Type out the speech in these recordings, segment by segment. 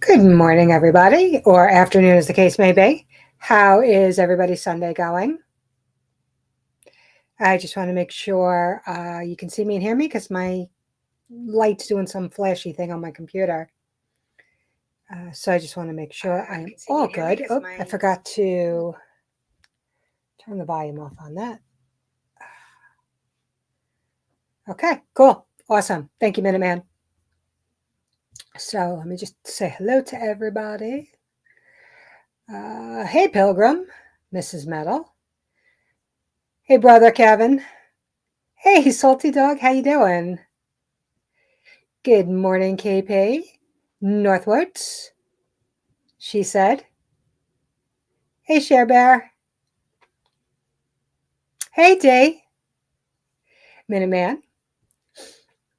Good morning, everybody, or afternoon as the case may be. How is everybody's Sunday going? I just want to make sure you can see me and hear me because my light's doing some flashy thing on my computer. So I just want to make sure I am all good. Oh, I forgot to turn the volume off on that. Okay, cool. Awesome. Thank you, Minuteman. So let me just say hello to everybody. Hey, Pilgrim, Mrs. Metal. Hey, brother Kevin. Hey, Salty Dog, how you doing? Good morning, KP. Northwards, she said. Hey, Share Bear. Hey, Day. Minuteman.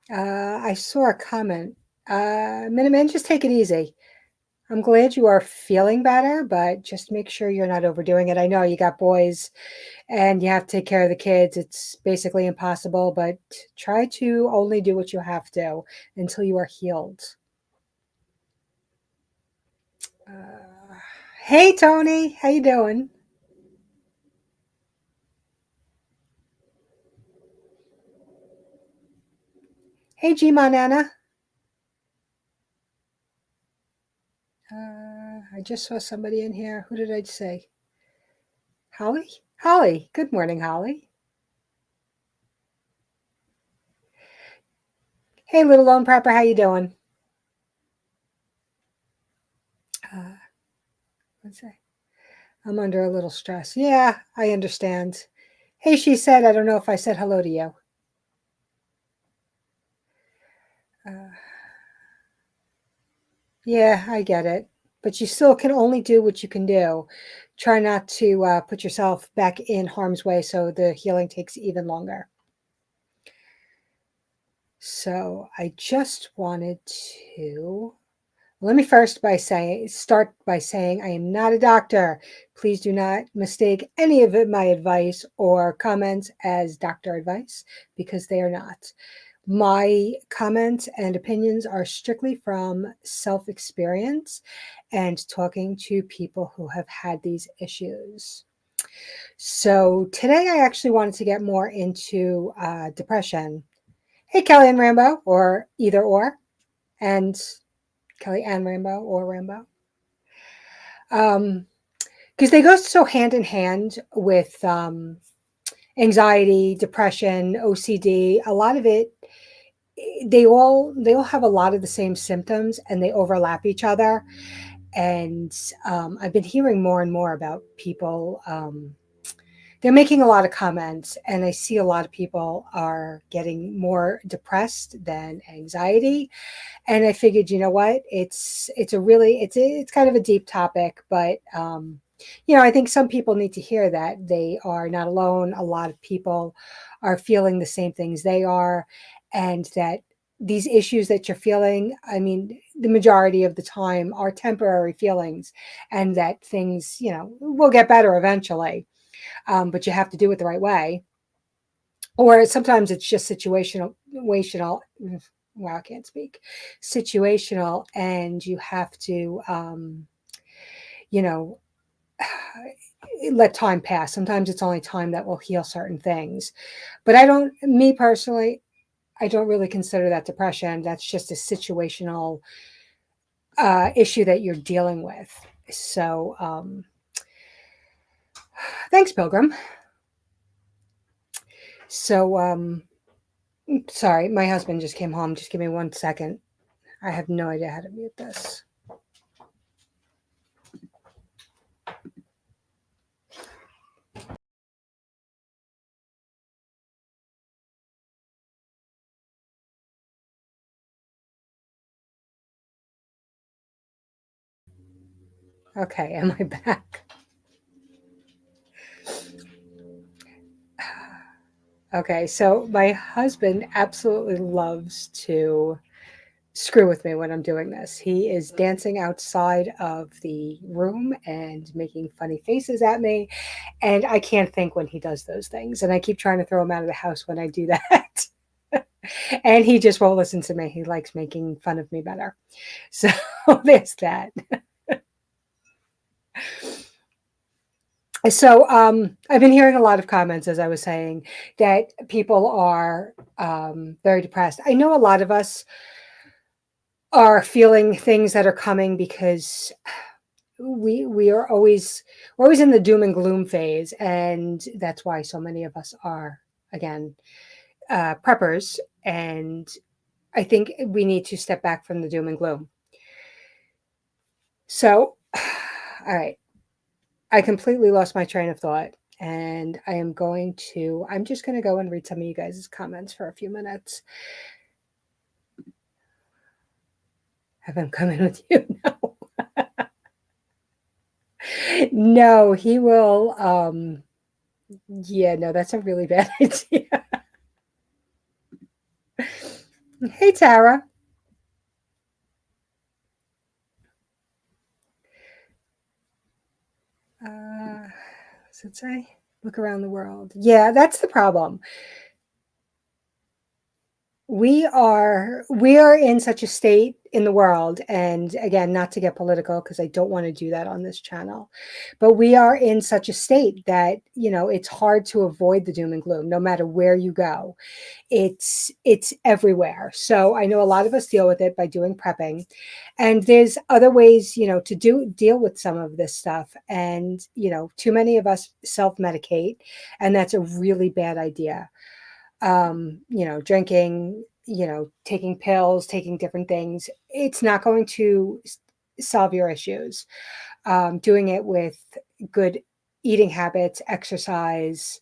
I saw a comment. Minuteman, just take it easy. I'm glad you are feeling better, but just make sure you're not overdoing it. I know you got boys and you have to take care of the kids. It's basically impossible, but try to only do what you have to until you are healed. Hey, Tony. How you doing? Hey, G-Man Anna. I just saw somebody in here. Who did I say? Holly? Holly. Good morning, Holly. Hey, little lone prepper. How you doing? What's that? I'm under a little stress. Yeah, I understand. Hey, she said, I don't know if I said hello to you. Yeah, I get it. But you still can only do what you can do. Try not to put yourself back in harm's way so the healing takes even longer. So I just wanted to let me start by saying I am not a doctor. Please do not mistake any of my advice or comments as doctor advice because they are not. My comments and opinions are strictly from self experience and talking to people who have had these issues. So today I actually wanted to get more into depression. Hey, Kelly and Rambo, or either or, and Kelly and Rambo or Rambo. Because they go so hand in hand with anxiety, depression, OCD. A lot of it, they all have a lot of the same symptoms, and they overlap each other. And I've been hearing more and more about people. They're making a lot of comments, and I see a lot of people are getting more depressed than anxiety. And I figured, you know what? It's kind of a deep topic, but I think some people need to hear that they are not alone. A lot of people are feeling the same things they are, and that these issues that you're feeling, I mean, the majority of the time are temporary feelings, and that things, will get better eventually. But you have to do it the right way. Or sometimes it's just situational. Wow, I can't speak. Situational, and you have to, you know, let time pass. Sometimes it's only time that will heal certain things. But me personally, I don't really consider that depression. That's just a situational issue that you're dealing with. So, thanks, Pilgrim. So, sorry, my husband just came home. Just give me 1 second. I have no idea how to mute this. Okay, am I back? Okay, so my husband absolutely loves to screw with me when I'm doing this. He is dancing outside of the room and making funny faces at me, and I can't think when he does those things. And I keep trying to throw him out of the house when I do that. And he just won't listen to me. He likes making fun of me better. So there's that. So I've been hearing a lot of comments, as I was saying, that people are very depressed. I know a lot of us are feeling things that are coming because we are always we're always in the doom and gloom phase, and that's why so many of us are, again, preppers. And I think we need to step back from the doom and gloom. So, all right, I completely lost my train of thought, and I'm just going to go and read some of you guys' comments for a few minutes. Have him come in with you? No. No, he will. Yeah, no, that's a really bad idea. Hey, Tara. What's it say? Look around the world. Yeah, that's the problem. We are in such a state in the world, and again, not to get political because I don't want to do that on this channel, but we are in such a state that, it's hard to avoid the doom and gloom no matter where you go. It's everywhere. So I know a lot of us deal with it by doing prepping, and there's other ways, to deal with some of this stuff. And too many of us self-medicate, and that's a really bad idea. Drinking, taking pills, taking different things, it's not going to solve your issues. Doing it with good eating habits, exercise,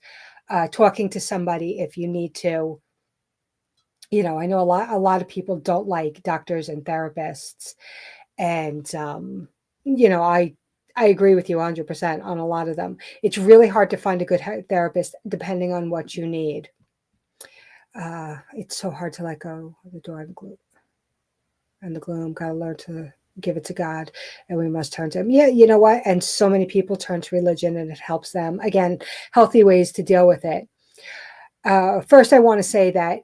talking to somebody if you need to. I know a lot of people don't like doctors and therapists, and I agree with you 100% on a lot of them. It's really hard to find a good therapist depending on what you need. It's so hard to let go of the door and the gloom. Gotta learn to give it to God, and we must turn to Him. Yeah, you know what? And so many people turn to religion, and it helps them. Again, healthy ways to deal with it. First, I want to say that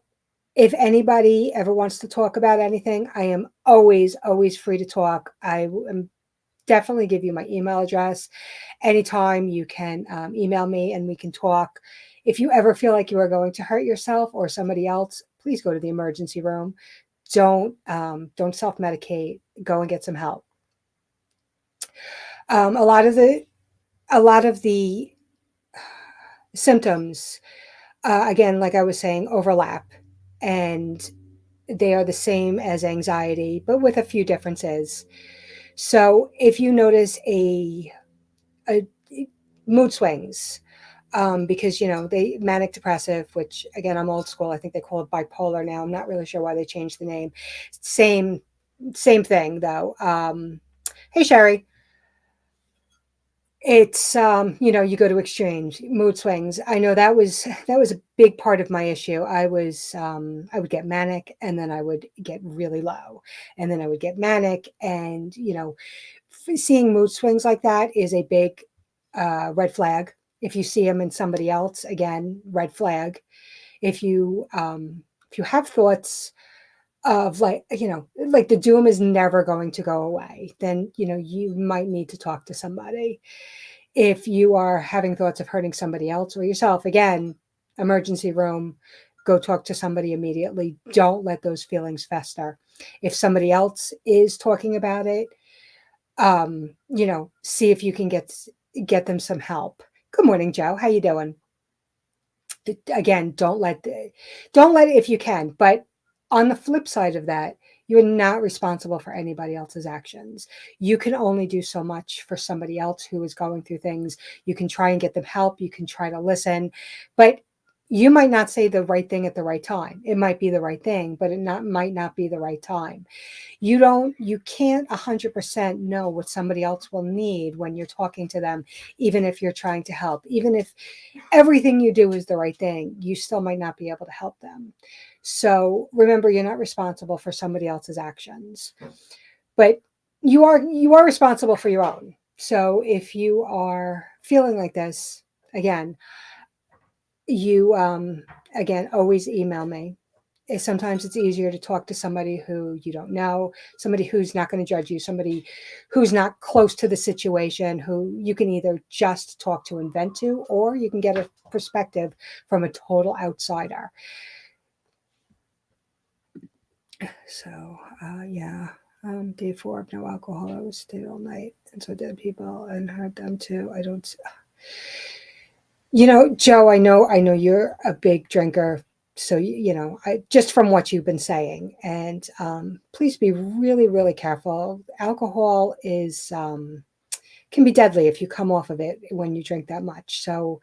if anybody ever wants to talk about anything, I am always, always free to talk. I am definitely give you my email address. Anytime you can email me and we can talk. If you ever feel like you are going to hurt yourself or somebody else, please go to the emergency room. Don't self-medicate. Go and get some help. A lot of the symptoms, again, like I was saying, overlap, and they are the same as anxiety, but with a few differences. So if you notice a mood swings, because they manic depressive, which again, I'm old school. I think they call it bipolar now. I'm not really sure why they changed the name. Same thing though. Hey Sherry, it's you go to exchange mood swings. I know that was a big part of my issue. I would get manic, and then I would get really low, and then I would get manic, and seeing mood swings like that is a big red flag. If you see them in somebody else, again, red flag. If you have thoughts of like the doom is never going to go away, then you might need to talk to somebody. If you are having thoughts of hurting somebody else or yourself, again, emergency room, go talk to somebody immediately. Don't let those feelings fester. If somebody else is talking about it, see if you can get them some help. Good morning, Joe. How you doing? Again, don't let it if you can. But on the flip side of that, you're not responsible for anybody else's actions. You can only do so much for somebody else who is going through things. You can try and get them help. You can try to listen, but you might not say the right thing at the right time. It might be the right thing, but might not be the right time. You can't 100% know what somebody else will need when you're talking to them, even if you're trying to help. Even if everything you do is the right thing, you still might not be able to help them. So remember, you're not responsible for somebody else's actions, but you are responsible for your own. So if you are feeling like this, again, you again, always email me. sometimes it's easier to talk to somebody who you don't know, somebody who's not going to judge you, somebody who's not close to the situation, who you can either just talk to and vent to, or you can get a perspective from a total outsider. So, yeah. Day 4 of no alcohol. I was stayed all night, and so did people, and heard them too. I don't. Joe, I know you're a big drinker, so I just from what you've been saying, and please be really, really careful. Alcohol is can be deadly if you come off of it when you drink that much. So,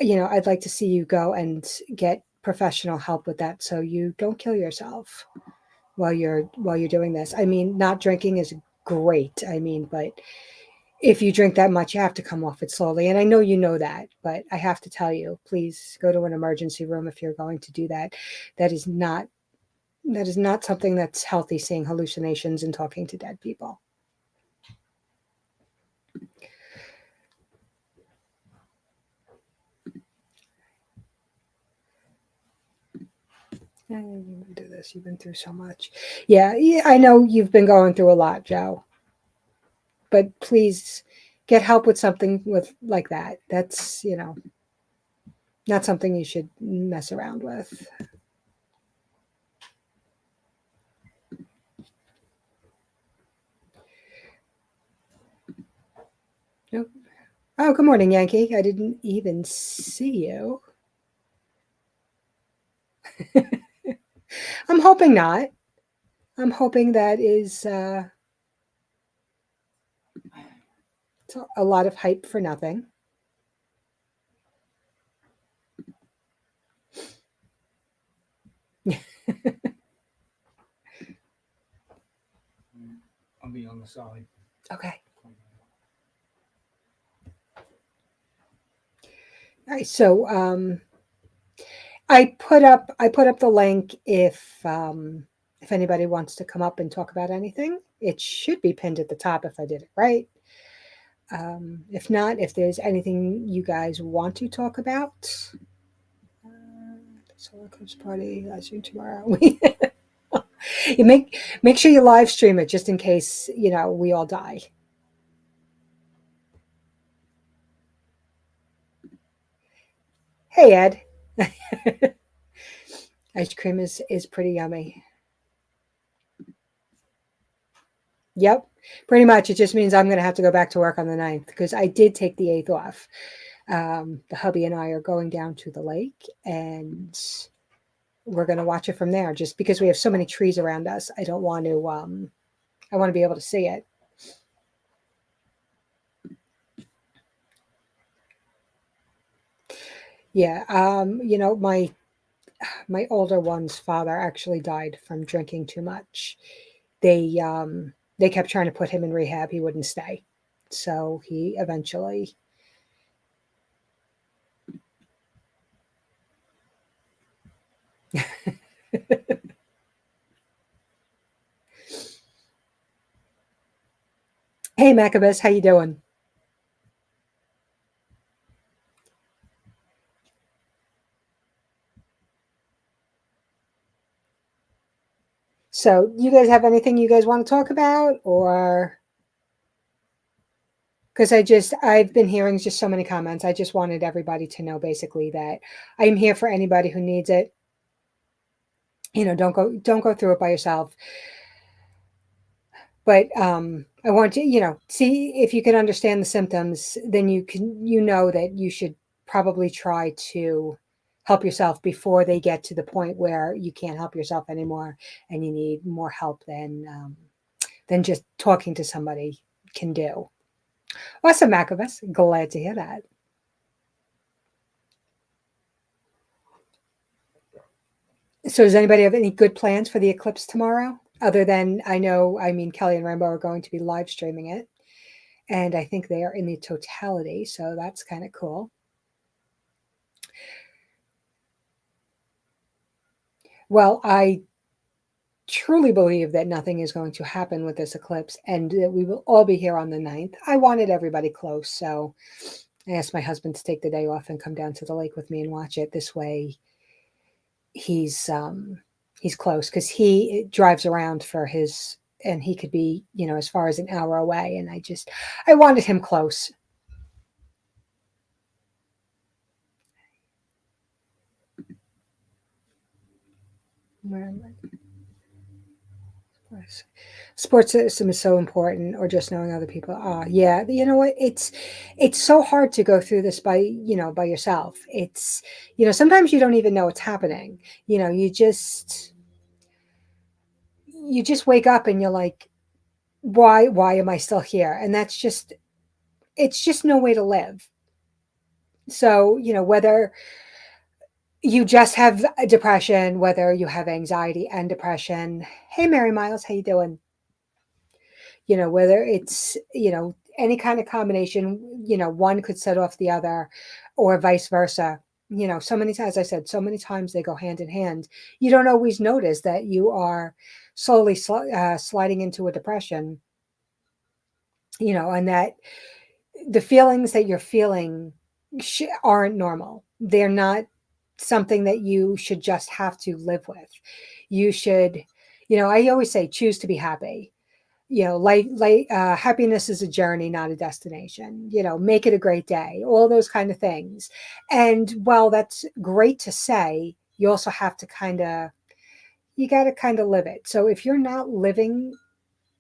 I'd like to see you go and get professional help with that, so you don't kill yourself while you're doing this. I mean, not drinking is great. I mean, but if you drink that much, you have to come off it slowly. And I know you know that, but I have to tell you, please go to an emergency room if you're going to do that. That is not something that's healthy, seeing hallucinations and talking to dead people. You can do this. You've been through so much. Yeah, I know you've been going through a lot, Joe. But please get help with something with like that. That's, not something you should mess around with. Nope. Oh, good morning, Yankee. I didn't even see you. I'm hoping not. I'm hoping that is a lot of hype for nothing. I'll be on the side. Okay. All right. So I put up the link if anybody wants to come up and talk about anything. It should be pinned at the top if I did it right. If not, if there's anything you guys want to talk about, solar eclipse party live stream tomorrow. You make sure you live stream it just in case we all die. Hey Ed, ice cream is pretty yummy. Yep, pretty much. It just means I'm going to have to go back to work on the 9th because I did take the 8th off. The hubby and I are going down to the lake, and we're going to watch it from there. Just because we have so many trees around us, I don't want to. I want to be able to see it. Yeah, my older one's father actually died from drinking too much. They kept trying to put him in rehab. He wouldn't stay, so he eventually. Hey Maccabees, how you doing? So, you guys have anything you guys want to talk about, or because I've been hearing just so many comments. I just wanted everybody to know basically that I'm here for anybody who needs it. Don't go through it by yourself. But I want to, see if you can understand the symptoms, then you know that you should probably try to help yourself before they get to the point where you can't help yourself anymore and you need more help than just talking to somebody can do. Awesome, Macavus. Glad to hear that. So does anybody have any good plans for the eclipse tomorrow? Other than Kelly and Rainbow are going to be live streaming it. And I think they are in the totality, so that's kind of cool. Well, I truly believe that nothing is going to happen with this eclipse and that we will all be here on the 9th. I wanted everybody close, so I asked my husband to take the day off and come down to the lake with me and watch it. This way, he's close because he drives around for his, and he could be, as far as an hour away. And I wanted him close. Where am I? Sports system is so important, or just knowing other people. Yeah, you know what? It's so hard to go through this by yourself. It's, sometimes you don't even know what's happening. You just wake up and you're like, why am I still here? And it's just no way to live. So, whether you just have a depression, whether you have anxiety and depression. Hey, Mary Miles, how you doing? Whether it's, any kind of combination, one could set off the other, or vice versa. So many times, as I said, so many times they go hand in hand. You don't always notice that you are slowly sliding into a depression, and that the feelings that you're feeling aren't normal. They're not something that you should just have to live with. You should, I always say, choose to be happy. Happiness is a journey, not a destination. Make it a great day, all those kind of things. And while that's great to say, you also have to you got to kind of live it. So if you're not living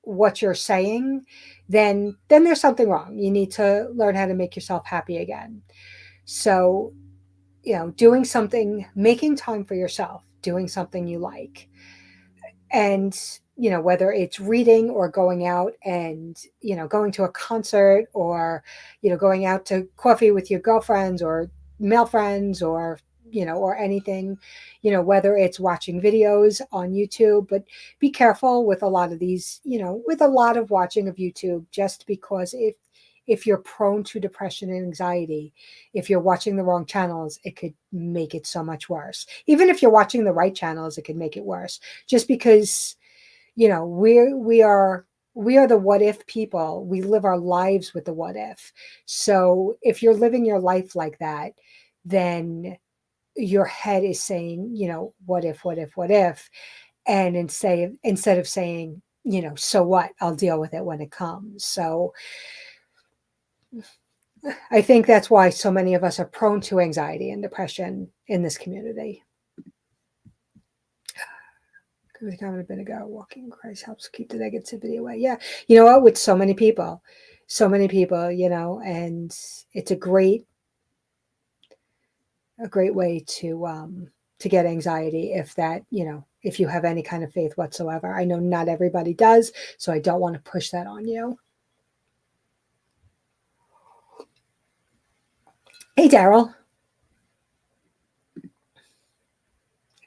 what you're saying, then there's something wrong. You need to learn how to make yourself happy again. So, doing something, making time for yourself, doing something you like. And, whether it's reading or going out and, going to a concert, or, going out to coffee with your girlfriends or male friends, or anything, whether it's watching videos on YouTube. But be careful with a lot of these, with a lot of watching of YouTube, just because if you're prone to depression and anxiety, if you're watching the wrong channels, it could make it so much worse. Even if you're watching the right channels, it could make it worse. Just because, we are the what if people. We live our lives with the what if. So if you're living your life like that, then your head is saying, what if, what if, what if? And instead of saying, so what? I'll deal with it when it comes. So I think that's why so many of us are prone to anxiety and depression in this community. A bit ago, walking Christ helps keep the negativity away. Yeah, you know what? With so many people, and it's a great way to get anxiety, if you have any kind of faith whatsoever. I know not everybody does, so I don't want to push that on you. Hey, Daryl.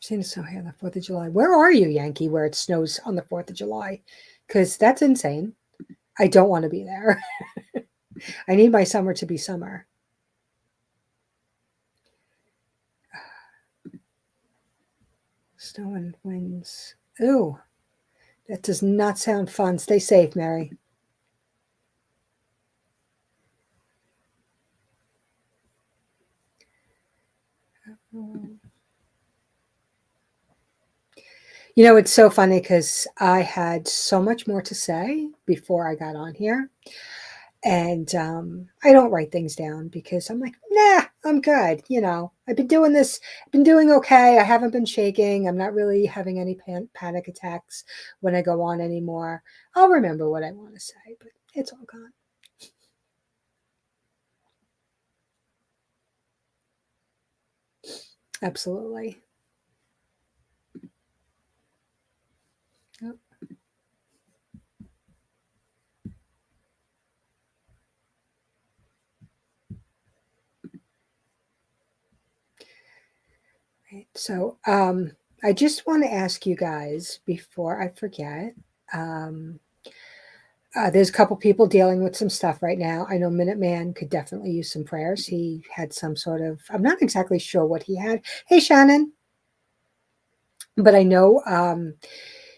I've seen it snow here on the 4th of July. Where are you, Yankee, where it snows on the 4th of July? Because that's insane. I don't want to be there. I need my summer to be summer. Snow and winds. Ooh, that does not sound fun. Stay safe, Mary. It's so funny because I had so much more to say before I got on here. And I don't write things down because I'm like, nah, I'm good. I've been doing this, I've been doing okay. I haven't been shaking. I'm not really having any panic attacks when I go on anymore. I'll remember what I want to say, but it's all gone. Absolutely. Yep. Right. So I just want to ask you guys before I forget. There's a couple people dealing with some stuff right now. I know Minuteman could definitely use some prayers. He had some sort of, I'm not exactly sure what he had. Hey, Shannon. But I know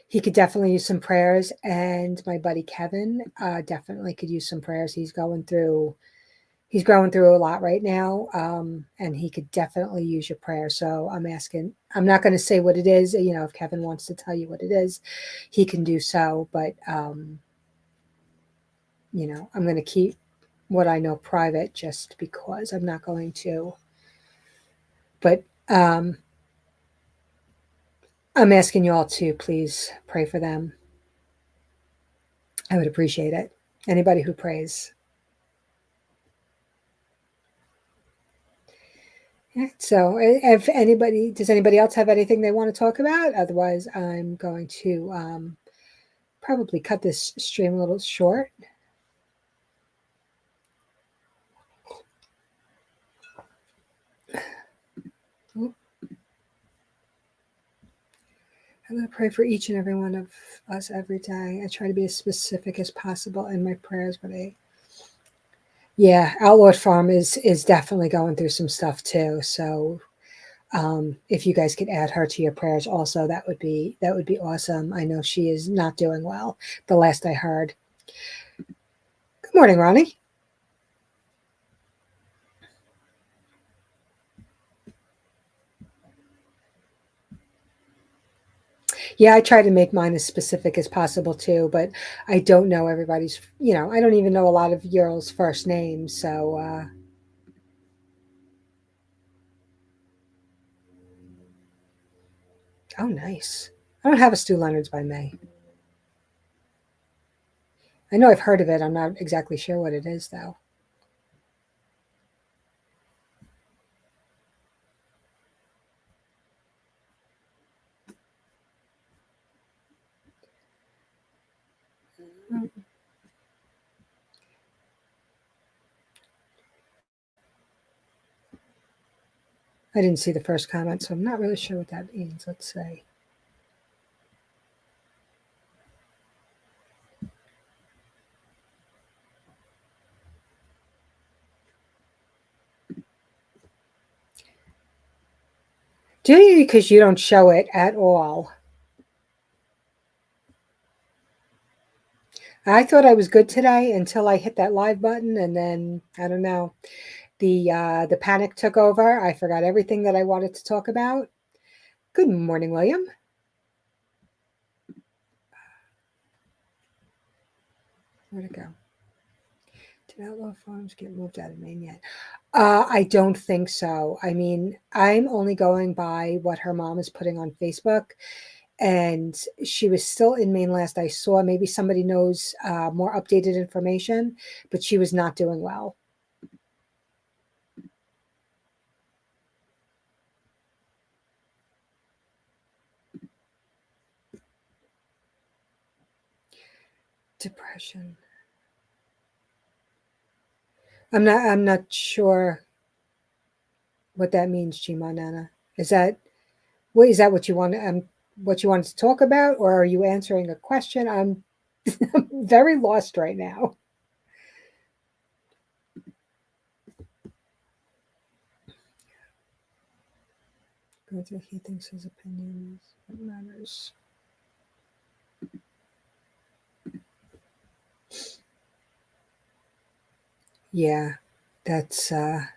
he could definitely use some prayers. And my buddy Kevin definitely could use some prayers. He's he's going through a lot right now, and he could definitely use your prayer. So I'm asking. I'm not going to say what it is. You know, if Kevin wants to tell you what it is, he can do so. But you know, I'm going to keep what I know private, just because I'm not going to. But I'm asking you all to please pray for them. I would appreciate it. Anybody who prays. Yeah, so if anybody, does anybody else have anything they want to talk about? Otherwise, I'm going to probably cut this stream a little short. I'm going to pray for each and every one of us every day. I try to be as specific as possible in my prayers, but yeah, Outlawed Farm is definitely going through some stuff too. So if you guys could add her to your prayers also, that would be awesome. I know she is not doing well, the last I heard. Good morning, Ronnie. Yeah, I try to make mine as specific as possible too, but I don't know everybody's, you know, I don't even know a lot of y'all's first names. So, oh, nice. I don't have a Stu Leonard's by May. I know I've heard of it. I'm not exactly sure what it is, though. I didn't see the first comment, so I'm not really sure what that means. Let's see. Do you? Because you don't show it at all. I thought I was good today until I hit that live button, and then I don't know. The panic took over. I forgot everything that I wanted to talk about. Good morning, William. Where'd it go? Did Outlaw Farms get moved out of Maine yet? I don't think so. I mean, I'm only going by what her mom is putting on Facebook, and she was still in Maine last I saw. Maybe somebody knows more updated information, but she was not doing well. Depression. I'm not sure what that means, Chima Nana. Is that what you want what you wanted to talk about, or are you answering a question? I'm very lost right now. He thinks his opinion is what matters. Yeah, that's good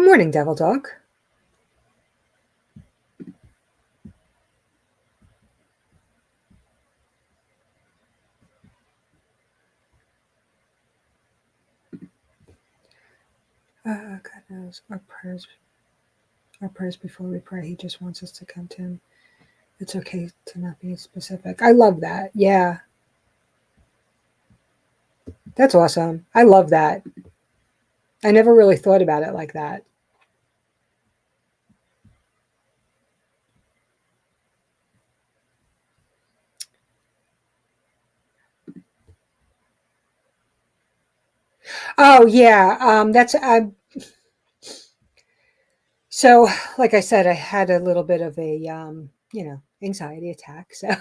morning, Devil Dog. God knows our prayers before we pray. He just wants us to come to him. It's okay to not be specific. I love that. Yeah. That's awesome. I love that. I never really thought about it like that. Oh yeah, that's so. Like I said, I had a little bit of a anxiety attack. So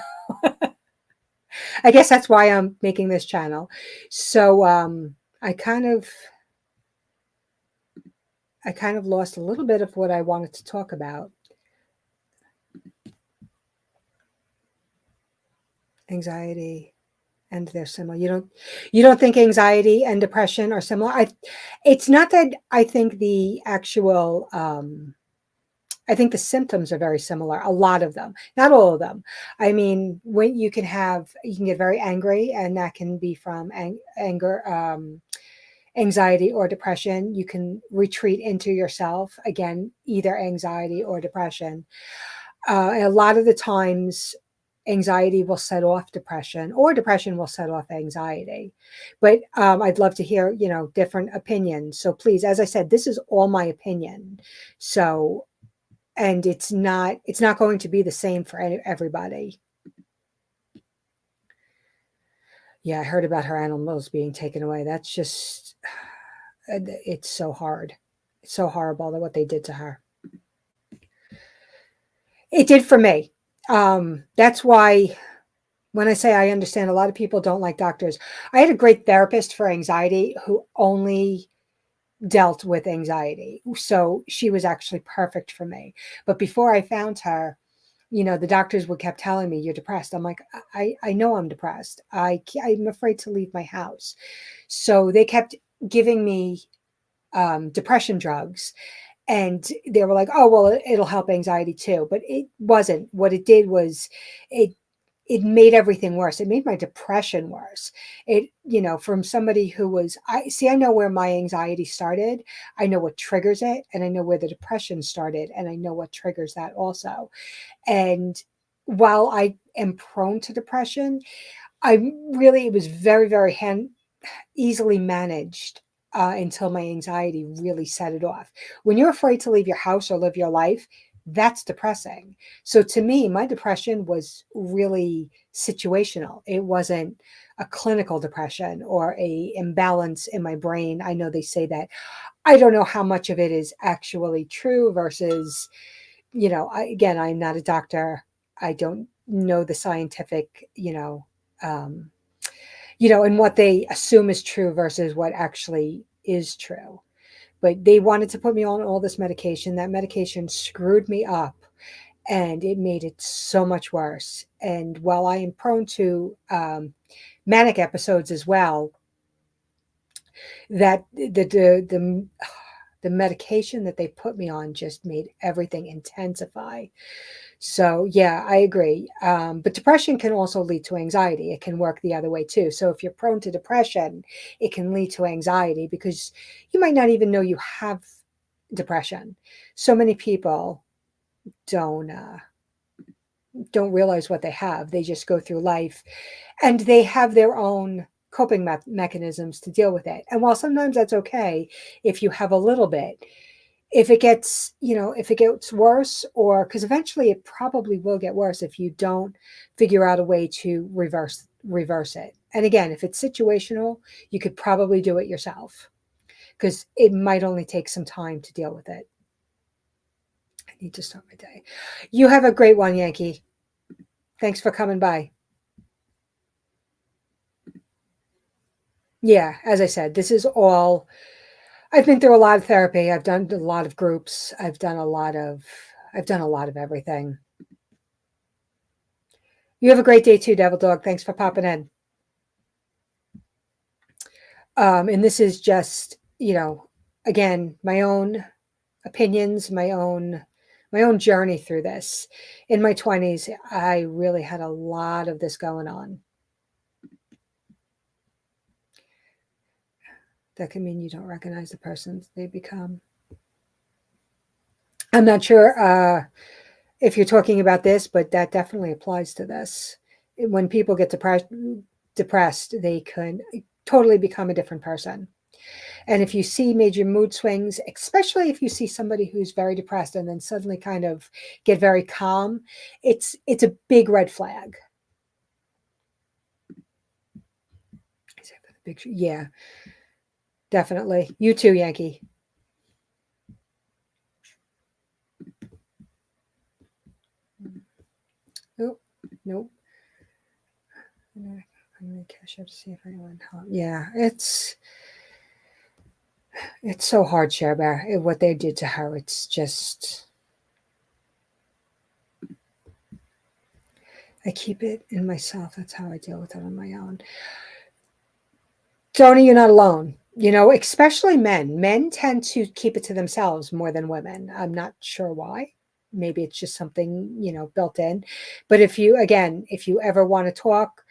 I guess that's why I'm making this channel. So I kind of lost a little bit of what I wanted to talk about. Anxiety. And they're similar. You don't think anxiety and depression are similar? It's not that I think the actual I think the symptoms are very similar, a lot of them, not all of them. I mean, when you can get very angry, and that can be from anger, anxiety or depression. You can retreat into yourself, again, either anxiety or depression. And a lot of the times, anxiety will set off depression, or depression will set off anxiety. But I'd love to hear, different opinions. So please, as I said, this is all my opinion. So, and it's not going to be the same for everybody. Yeah, I heard about her animals being taken away. That's just, it's so hard. It's so horrible that what they did to her. It did for me. That's why when I say I understand, a lot of people don't like doctors. I had a great therapist for anxiety who only dealt with anxiety. So she was actually perfect for me. But before I found her, the doctors would kept telling me, "You're depressed." I'm like, I know I'm depressed. I'm afraid to leave my house. So they kept giving me depression drugs. And they were like, "Oh, well, it'll help anxiety too." But it wasn't. What it did was it it made everything worse. It made my depression worse. From somebody who was, I know where my anxiety started. I know what triggers it, and I know where the depression started, and I know what triggers that also. And while I am prone to depression, it was very, very easily managed until my anxiety really set it off. When you're afraid to leave your house or live your life, that's depressing. So to me, my depression was really situational. It wasn't a clinical depression or a imbalance in my brain. I know they say that. I don't know how much of it is actually true versus, again, I'm not a doctor. I don't know the scientific, and what they assume is true versus what actually is true. But they wanted to put me on all this medication. That medication screwed me up, and it made it so much worse. And while I am prone to manic episodes as well, that the medication that they put me on just made everything intensify. So, yeah, I agree. But depression can also lead to anxiety. It can work the other way too. So, if you're prone to depression, it can lead to anxiety because you might not even know you have depression. So many people don't uh, don't realize what they have. They just go through life, and they have their own coping mechanisms to deal with it. And while sometimes that's okay if you have a little bit, if it gets worse, or because eventually it probably will get worse if you don't figure out a way to reverse it. And again, if it's situational, you could probably do it yourself because it might only take some time to deal with it. I need to start my day. You have a great one, Yankee. Thanks for coming by. Yeah, as I said, this is all, I've been through a lot of therapy. I've done a lot of groups. I've done a lot of everything. You have a great day too, Devil Dog. Thanks for popping in. And this is just, again, my own opinions, my own journey through this. In my 20s, I really had a lot of this going on. That can mean you don't recognize the persons they become. I'm not sure if you're talking about this, but that definitely applies to this. When people get depressed, they can totally become a different person. And if you see major mood swings, especially if you see somebody who's very depressed and then suddenly kind of get very calm, it's a big red flag. Yeah, definitely. You too, Yankee. Oh, nope. I'm gonna cash up to see if anyone. Yeah, it's so hard, Cher Bear. What they did to her, it's just. I keep it in myself. That's how I deal with it on my own. Tony, you're not alone. You know, especially men. Men tend to keep it to themselves more than women. I'm not sure why. Maybe it's just something, built in. But if you ever want to talk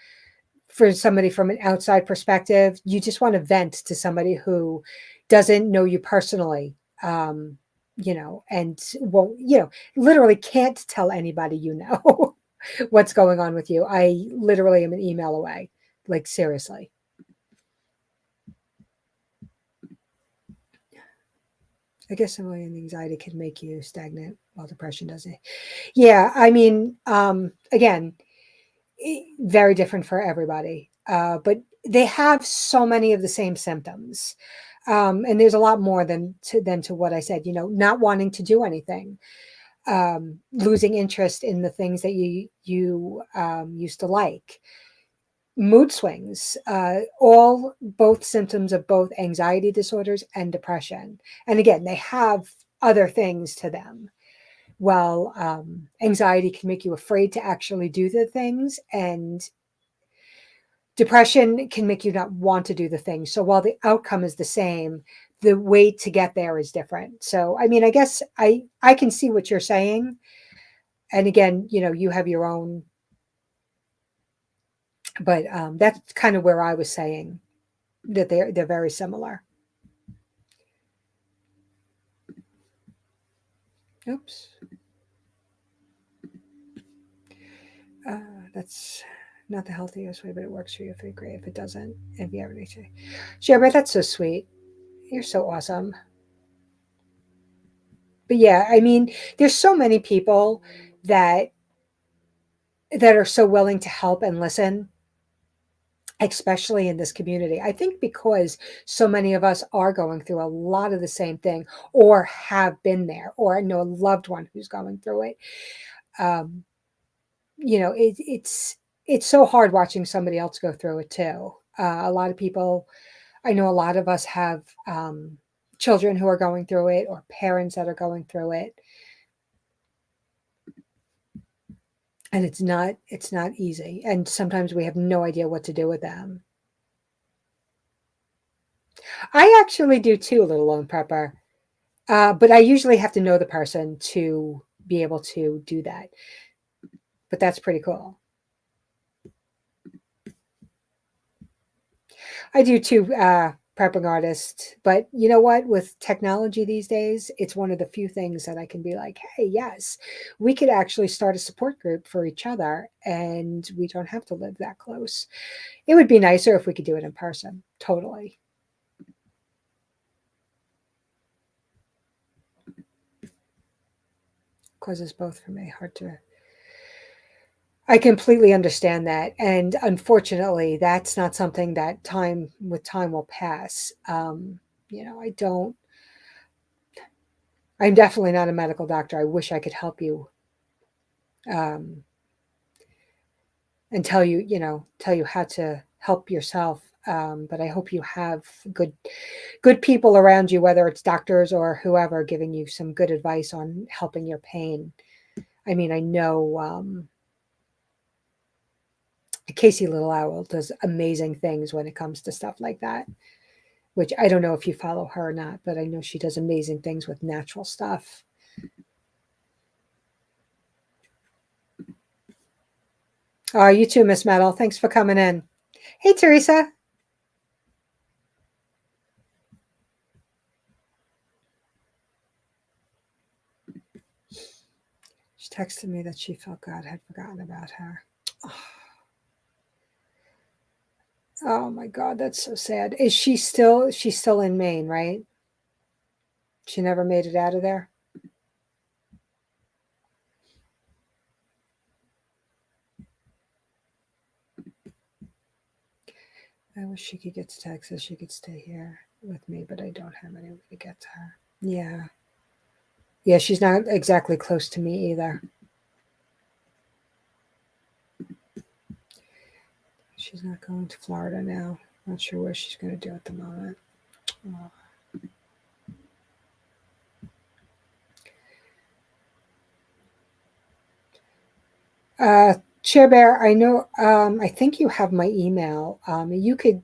for somebody from an outside perspective, you just want to vent to somebody who doesn't know you personally, and won't, literally can't tell anybody, what's going on with you. I literally am an email away, like seriously. I guess some anxiety can make you stagnant while depression doesn't. Yeah, I mean, again, very different for everybody, but they have so many of the same symptoms, and there's a lot more than to what I said. Not wanting to do anything, losing interest in the things that you used to like, mood swings, all both symptoms of both anxiety disorders and depression. And again, they have other things to them. Well, anxiety can make you afraid to actually do the things, and depression can make you not want to do the things. So while the outcome is the same, the way to get there is different. So, I mean, I guess I can see what you're saying. And again, you have your own, but that's kind of where I was saying that they're very similar. Oops. That's not the healthiest way, but it works for you. Feel great. If it doesn't, if you have anything, share, but that's so sweet. You're so awesome. But yeah, I mean, there's so many people that that are so willing to help and listen, especially in this community. I think because so many of us are going through a lot of the same thing, or have been there, or know a loved one who's going through it. Um, it's so hard watching somebody else go through it too. A lot of people, I know a lot of us have children who are going through it, or parents that are going through it, and it's not easy. And sometimes we have no idea what to do with them. I actually do too, little lone prepper, but I usually have to know the person to be able to do that. But that's pretty cool. I do too, prepping artist. But you know what? With technology these days, it's one of the few things that I can be like, hey, yes, we could actually start a support group for each other, and we don't have to live that close. It would be nicer if we could do it in person. Totally. Causes both for me. Hard to. I completely understand that. And unfortunately, that's not something that time will pass. I don't. I'm definitely not a medical doctor. I wish I could help you, um, and tell you how to help yourself. But I hope you have good people around you, whether it's doctors or whoever, giving you some good advice on helping your pain. I mean, I know, Casey Little Owl does amazing things when it comes to stuff like that. Which I don't know if you follow her or not, but I know she does amazing things with natural stuff. You too, Miss Metal. Thanks for coming in. Hey, Teresa. She texted me that she felt God had forgotten about her. Oh my God, that's so sad. Is she's still in Maine, right? She never made it out of there? I wish she could get to Texas. She could stay here with me, but I don't have any way to get to her. Yeah. Yeah, she's not exactly close to me either. She's not going to Florida now. Not sure what she's going to do at the moment. Oh. Chair Bear, I know, I think you have my email. You could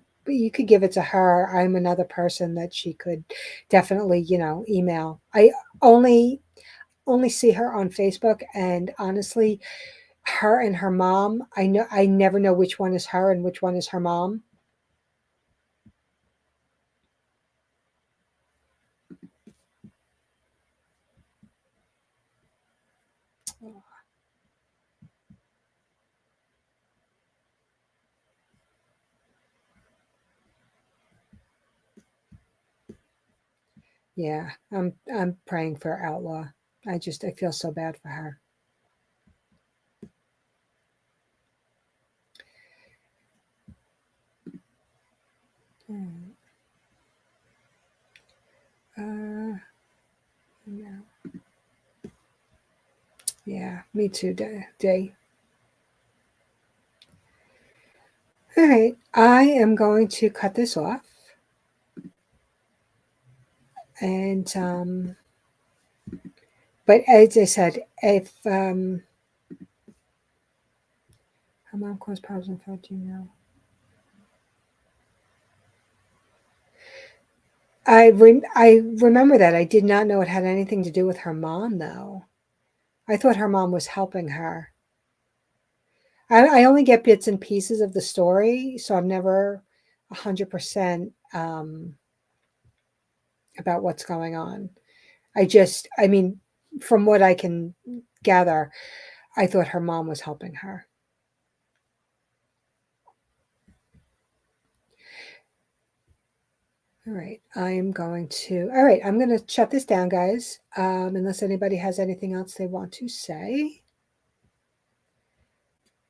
give it to her. I'm another person that she could definitely, email. I only only see her on Facebook, and honestly, her and her mom, I never know which one is her and which one is her mom. Yeah, I'm praying for Outlaw. I feel so bad for her. Hmm. Yeah, yeah, me too, Day. All right, I am going to cut this off, and but as I said, if her mom caused problems and felt Gmail. I remember that. I did not know it had anything to do with her mom, though. I thought her mom was helping her. I only get bits and pieces of the story, so I'm never 100% about what's going on. I mean, from what I can gather, I thought her mom was helping her. All right, all right, I'm going to shut this down, guys, unless anybody has anything else they want to say.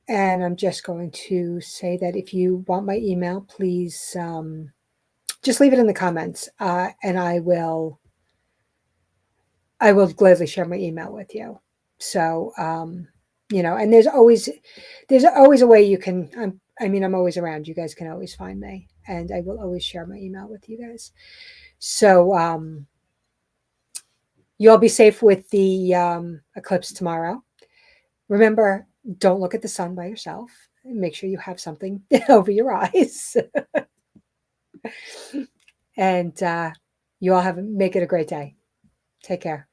And I'm just going to say that if you want my email, please just leave it in the comments, and I will gladly share my email with you. So, and there's always a way you can. I'm always around. You guys can always find me, and I will always share my email with you guys. So, you all be safe with the eclipse tomorrow. Remember, don't look at the sun by yourself. Make sure you have something over your eyes, and you all make it a great day. Take care.